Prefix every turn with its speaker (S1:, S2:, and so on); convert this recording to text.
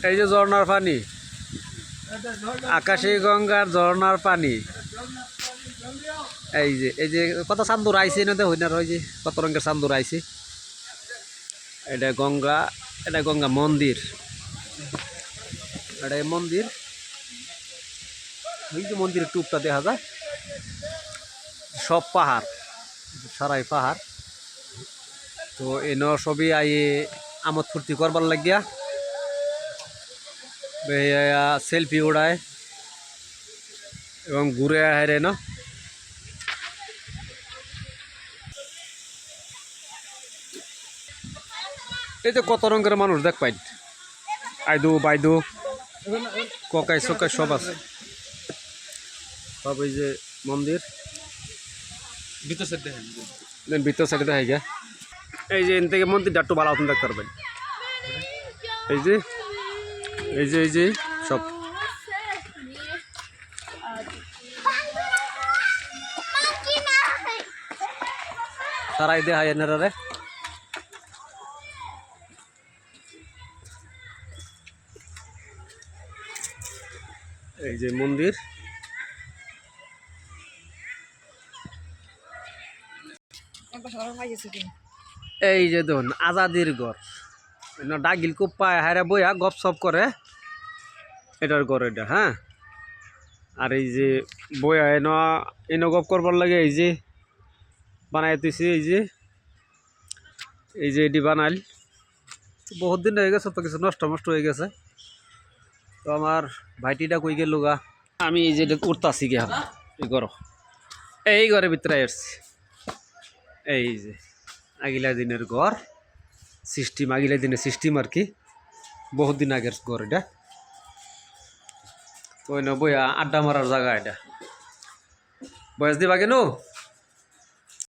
S1: এই যে ঝর্ণার পানি, আকাশী গঙ্গার ঝর্ণার পানি। এই যে কত চান্দুর আইছে না হই না, ওই যে কত রঙের চান্দুর আইছে। এটা গঙ্গা মন্দির, এটা মন্দির। ওই যে মন্দিরের টুপটা দেখা যায়, সব পাহাড়, সারাই পাহাড়। তো এন সবই আইয়ে আমোদ ফুর্তি করবার লাগিয়া সেলফি উড়ায় এবং ঘুরে আহে না। এই যে কত রঙের মানুষ দেখ পাই, আইদু বাইদু ককাই সকাই সব আছে, সব। এই যে মন্দির ভিতর সাইডে দেখা গিয়া। এই যে এন থেকে মন্দিরটা একটু ভালো মতন দেখতে পারবেন। এই যে এই যে সব সারাই দেখা এনারে। এই যে মন্দির, এই যে দেখুন আজাদির গড়, ডাগিল খুব পায় হারে বইয়া গপ সপ করে, এটার গড় এটা। হ্যাঁ, আর এই যে বইয়া এন গপ করবার লাগে এই যে বানাই দিছি। এই যে এটি বানাইল বহুত দিন হয়ে গেছে, তো কিছু নষ্ট হয়ে গেছে। তো আমার ভাইটিটা কই গেল গা, আমি এই যে উঠতাছি গিয়া এই ঘরের ভিতরে আসছি। এই যে আগিলা দিনের ঘর সিস্টেম, আগিলা দিনের সিস্টেম আর কি, বহুত দিন আগের ঘর এটা। তো বইয়া আড্ডা মারার জায়গা এটা। বয়স দিবা কেন?